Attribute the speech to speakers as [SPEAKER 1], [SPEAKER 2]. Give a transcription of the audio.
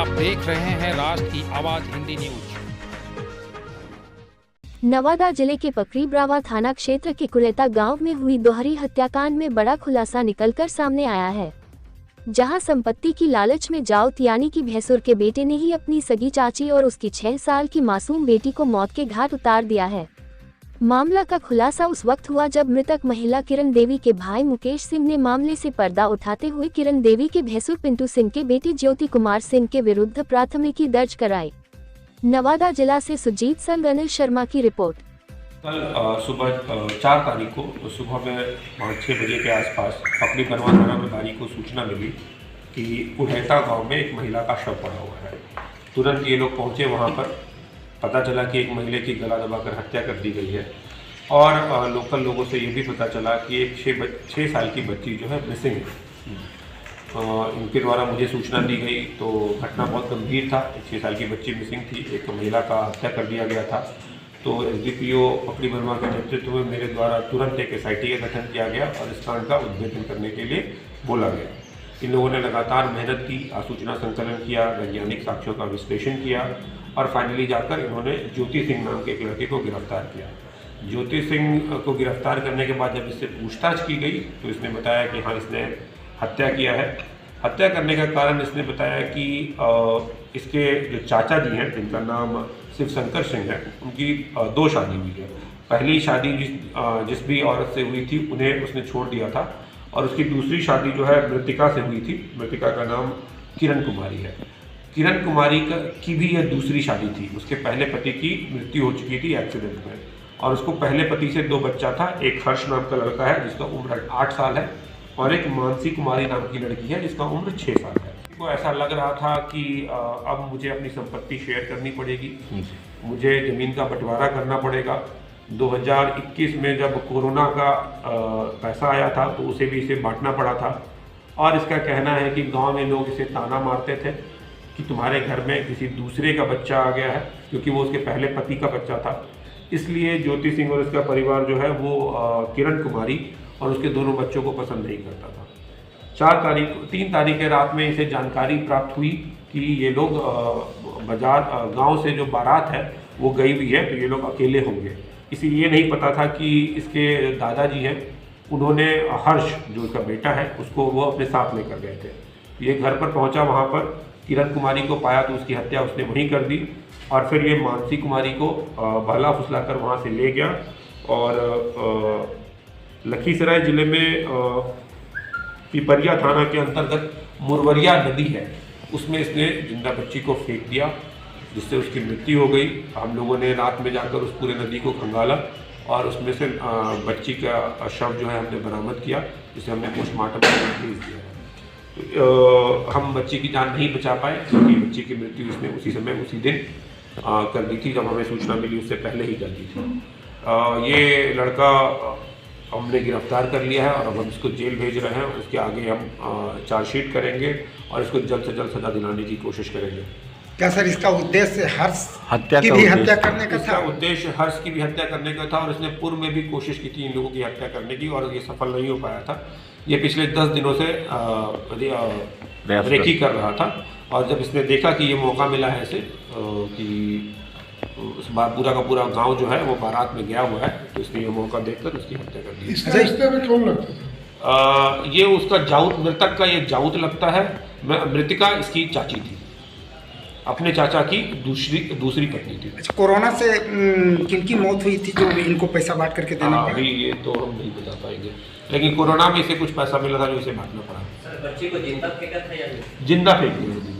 [SPEAKER 1] आप देख रहे हैं राष्ट्र की आवाज हिंदी न्यूज।
[SPEAKER 2] नवादा जिले के पकरीब्रावा थाना क्षेत्र के कुलेता गांव में हुई दोहरी हत्याकांड में बड़ा खुलासा निकलकर सामने आया है, जहां संपत्ति की लालच में जाऊत यानी कि भैंसुर के बेटे ने ही अपनी सगी चाची और उसकी 6 साल की मासूम बेटी को मौत के घाट उतार दिया है। मामला का खुलासा उस वक्त हुआ जब मृतक महिला किरण देवी के भाई मुकेश सिंह ने मामले से पर्दा उठाते हुए किरण देवी के भैंसुर पिंटू सिंह के बेटी ज्योति कुमार सिंह के विरुद्ध प्राथमिकी दर्ज कराई। नवादा जिला से सुजीत संग अनिल शर्मा की रिपोर्ट।
[SPEAKER 3] कल सुबह 4 तारीख को सुबह में 5-6 बजे के आसपास अपनी बनवा थाना प्रभारी को सूचना मिली कि कुलेता गांव में एक महिला का शव पड़ा हुआ है। तुरंत ये लोग पहुंचे वहां पर। पता चला कि एक महिला की गला दबाकर हत्या कर दी गई है और लोकल लोगों से ये भी पता चला कि एक 6 साल की बच्ची जो है मिसिंग है। इनके द्वारा मुझे सूचना दी गई तो घटना बहुत गंभीर था। 6 साल की बच्ची मिसिंग थी, एक महिला का हत्या कर दिया गया था। तो एसडीपीओ पकड़ी वर्मा के नेतृत्व में मेरे द्वारा तुरंत एक एसआईटी का गठन किया गया और इस कांड का उद्भेदन करने के लिए बोला गया। इन लोगों ने लगातार मेहनत की, आसूचना संकलन किया, वैज्ञानिक साक्ष्यों का विश्लेषण किया और फाइनली जाकर इन्होंने ज्योति सिंह नाम के एक लड़के को गिरफ्तार किया। ज्योति सिंह को गिरफ्तार करने के बाद जब इससे पूछताछ की गई तो इसने बताया कि हाँ, इसने हत्या किया है। हत्या करने का कारण इसने बताया कि इसके जो चाचा जी हैं, जिनका नाम शिव शंकर सिंह है, उनकी 2 शादी हुई है। पहली शादी जिस भी औरत से हुई थी उन्हें उसने छोड़ दिया था और उसकी दूसरी शादी जो है मृतिका से हुई थी। मृतिका का नाम किरण कुमारी है। किरण कुमारी की भी यह दूसरी शादी थी। उसके पहले पति की मृत्यु हो चुकी थी एक्सीडेंट में और उसको पहले पति से 2 बच्चा था। एक हर्ष नाम का लड़का है जिसका उम्र 8 साल है और एक मानसी कुमारी नाम की लड़की है जिसका उम्र 6 साल है। तो ऐसा लग रहा था कि अब मुझे अपनी संपत्ति शेयर करनी पड़ेगी, मुझे ज़मीन का बंटवारा करना पड़ेगा। 2021 में जब कोरोना का पैसा आया था तो उसे भी इसे बांटना पड़ा था और इसका कहना है कि गांव में लोग इसे ताना मारते थे कि तुम्हारे घर में किसी दूसरे का बच्चा आ गया है, क्योंकि वो उसके पहले पति का बच्चा था। इसलिए ज्योति सिंह और इसका परिवार जो है वो किरण कुमारी और उसके दोनों बच्चों को पसंद नहीं करता था। 3 तारीख के रात में इसे जानकारी प्राप्त हुई कि ये लोग गांव से जो बारात है वो गई हुई है, तो ये लोग अकेले होंगे। इसे ये नहीं पता था कि इसके दादाजी हैं, उन्होंने हर्ष जो उसका बेटा है उसको वो अपने साथ लेकर गए थे। ये घर पर पहुंचा, वहाँ पर किरण कुमारी को पाया तो उसकी हत्या उसने वहीं कर दी और फिर ये मानसी कुमारी को बहला फुसला कर वहाँ से ले गया और लखीसराय जिले में पिपरिया थाना के अंतर्गत मुरवरिया नदी है, उसमें इसने जिंदा बच्ची को फेंक दिया जिससे उसकी मृत्यु हो गई। हम लोगों ने रात में जाकर उस पूरे नदी को खंगाला और उसमें से बच्ची का शव जो है हमने बरामद किया, जिसे हमने पोस्टमार्टम के लिए भेज दिया है। हम बच्ची की जान नहीं बचा पाए क्योंकि बच्ची की मृत्यु इसने उसी समय उसी दिन कर दी थी जब हमें सूचना मिली, उससे पहले ही कर दी थी। ये लड़का हमने गिरफ्तार कर लिया है और अब हम इसको जेल भेज रहे हैं। उसके आगे हम चार्जशीट करेंगे और इसको जल्द से जल्द सजा दिलाने की कोशिश करेंगे।
[SPEAKER 4] क्या सर इसका उद्देश्य हर्ष की भी हत्या करने का था?
[SPEAKER 3] उद्देश्य हर्ष की भी हत्या करने का था और इसने पूर्व में भी कोशिश की थी इन लोगों की हत्या करने की और ये सफल नहीं हो पाया था। ये पिछले 10 दिनों से रेकी कर रहा था और जब इसने देखा कि ये मौका मिला है इसे कि उस बार पूरा का पूरा गांव जो है वो बारात में गया हुआ है, तो इसने ये मौका देखकर उसकी हत्या कर दी।
[SPEAKER 4] इसका रिश्ते में कौन लगता था?
[SPEAKER 3] ये उसका जाऊत, मृतक का ये जाऊत लगता है। मृतिका इसकी चाची थी, अपने चाचा की दूसरी पत्नी थी।
[SPEAKER 4] अच्छा, कोरोना से किनकी मौत हुई थी जो इनको पैसा बांट करके देना पड़ा?
[SPEAKER 3] अभी ये तो हम नहीं बता पाएंगे, लेकिन कोरोना में इसे कुछ पैसा मिला था जो इसे बांटना पड़ा।
[SPEAKER 5] सर, बच्ची को जिंदा फेंका था या नहीं?
[SPEAKER 3] जिंदा फेंक दिया।